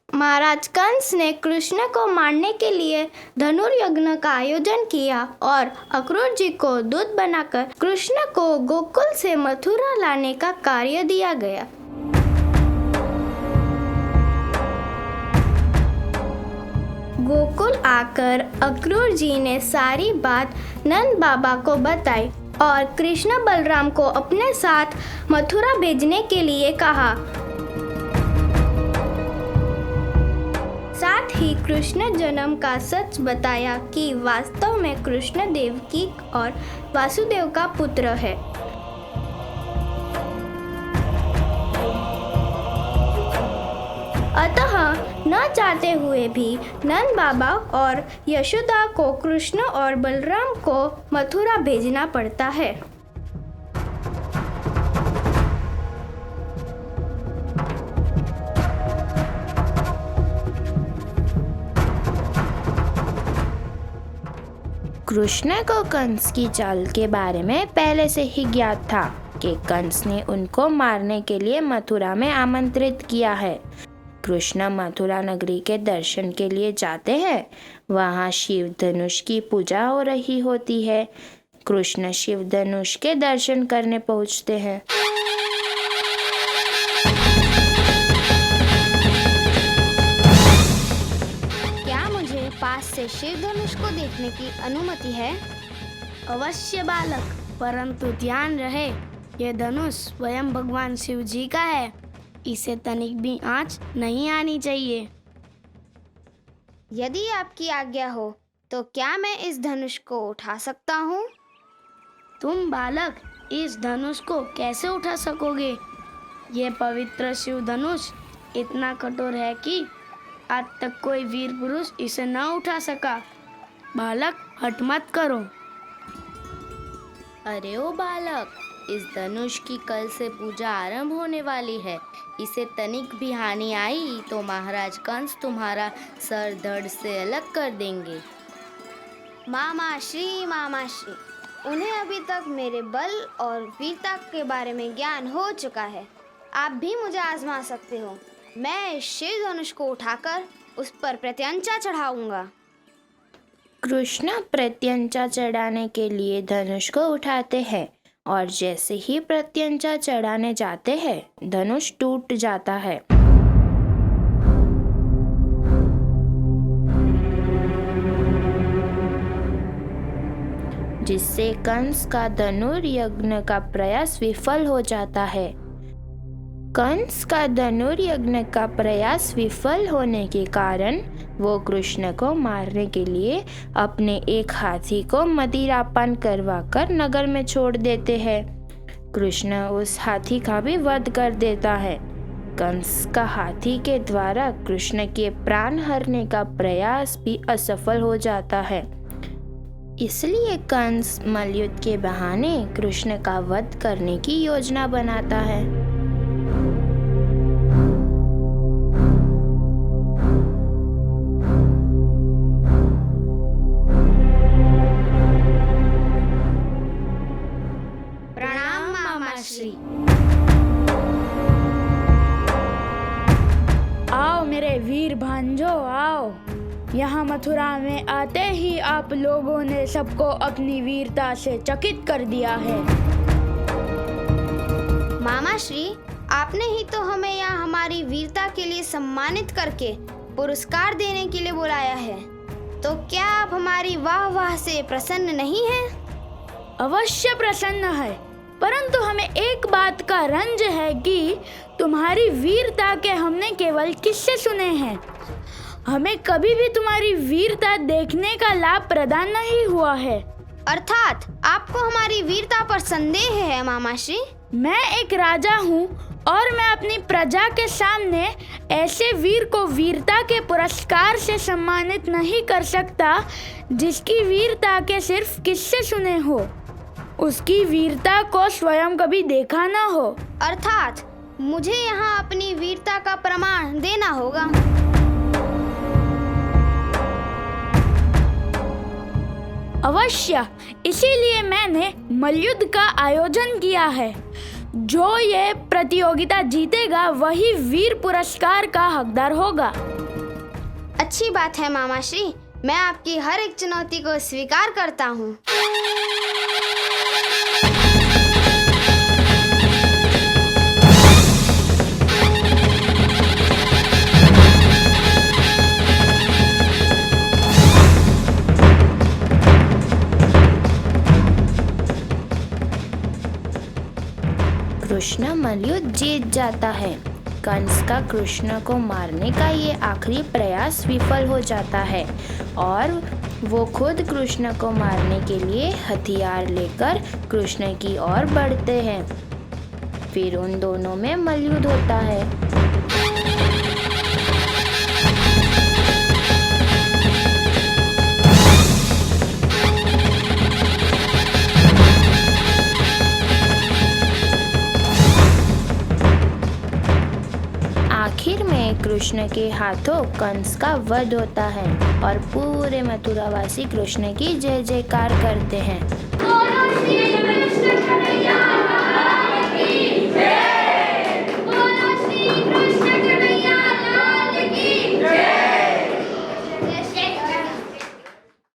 महाराज कंस ने कृष्ण को मारने के लिए धनुर्यज्ञ का आयोजन किया और अक्रूर जी को दूत बनाकर कृष्ण को गोकुल से मथुरा लाने का कार्य दिया गया। गोकुल आकर अक्रूर जी ने सारी बात नंद बाबा को बताई और कृष्ण बलराम को अपने साथ मथुरा भेजने के लिए कहा। साथ ही कृष्ण जन्म का सच बताया कि वास्तव में कृष्ण देवकी और वासुदेव का पुत्र है। अतः न चाहते हुए भी नंद बाबा और यशोदा को कृष्ण और बलराम को मथुरा भेजना पड़ता है। कृष्ण को कंस की चाल के बारे में पहले से ही ज्ञात था कि कंस ने उनको मारने के लिए मथुरा में आमंत्रित किया है। कृष्ण मथुरा नगरी के दर्शन के लिए जाते हैं। वहाँ शिव धनुष की पूजा हो रही होती है। कृष्ण शिव धनुष के दर्शन करने पहुँचते हैं। क्या मुझे पास से शिव धनुष को देखने की अनुमति है? अवश्य बालक, परंतु ध्यान रहे यह धनुष स्वयं भगवान शिव जी का है। इसे तनिक भी आंच नहीं आनी चाहिए। यदि आपकी आज्ञा हो तो क्या मैं इस धनुष को उठा सकता हूँ? तुम बालक इस धनुष को कैसे उठा सकोगे? यह पवित्र शिव धनुष इतना कठोर है कि आज तक कोई वीर पुरुष इसे न उठा सका। बालक, हट मत करो। अरे ओ बालक, इस धनुष की कल से पूजा आरंभ होने वाली है। इसे तनिक भी हानि आई तो महाराज कंस तुम्हारा सर धड़ से अलग कर देंगे। मामा श्री, उन्हें अभी तक मेरे बल और वीरता के बारे में ज्ञान हो चुका है। आप भी मुझे आजमा सकते हो। मैं शिव धनुष को उठाकर उस पर प्रत्यंचा चढ़ाऊंगा। कृष्ण प्रत्यंचा चढ़ाने के लिए धनुष को उठाते हैं और जैसे ही प्रत्यंचा चढ़ाने जाते हैं धनुष टूट जाता है। जिससे कंस का धनुर्यज्ञ का प्रयास विफल हो जाता है। कंस का धनुर्यज्ञ का प्रयास विफल होने के कारण वो कृष्ण को मारने के लिए अपने एक हाथी को मदिरापान करवाकर नगर में छोड़ देते हैं। कृष्ण उस हाथी का भी वध कर देता है। कंस का हाथी के द्वारा कृष्ण के प्राण हरने का प्रयास भी असफल हो जाता है। इसलिए कंस मलयुद्ध के बहाने कृष्ण का वध करने की योजना बनाता है। आओ मेरे वीर भांजो, आओ। यहाँ मथुरा में आते ही आप लोगों ने सबको अपनी वीरता से चकित कर दिया है। मामा श्री, आपने ही तो हमें यहाँ हमारी वीरता के लिए सम्मानित करके पुरस्कार देने के लिए बुलाया है। तो क्या आप हमारी वाह वाह से प्रसन्न नहीं हैं? अवश्य प्रसन्न है, परंतु हमें एक बात का रंज है कि तुम्हारी वीरता के हमने केवल किस्से सुने हैं। हमें कभी भी तुम्हारी वीरता देखने का लाभ प्रदान नहीं हुआ है। अर्थात आपको हमारी वीरता पर संदेह है मामा श्री? मैं एक राजा हूँ और मैं अपनी प्रजा के सामने ऐसे वीर को वीरता के पुरस्कार से सम्मानित नहीं कर सकता जिसकी वीरता के सिर्फ किस्से सुने हो, उसकी वीरता को स्वयं कभी देखा ना हो। अर्थात मुझे यहाँ अपनी वीरता का प्रमाण देना होगा। अवश्य, इसीलिए मैंने मलयुद्ध का आयोजन किया है। जो ये प्रतियोगिता जीतेगा वही वीर पुरस्कार का हकदार होगा। अच्छी बात है मामा श्री, मैं आपकी हर एक चुनौती को स्वीकार करता हूँ। कृष्ण मल्लयुद्ध जीत जाता है। कंस का कृष्ण को मारने का ये आखिरी प्रयास विफल हो जाता है और वो खुद कृष्ण को मारने के लिए हथियार लेकर कृष्ण की ओर बढ़ते हैं। फिर उन दोनों में मल्लयुद्ध होता है। आखिर में कृष्ण के हाथों कंस का वध होता है और पूरे मथुरावासी कृष्ण की जय जयकार करते हैं।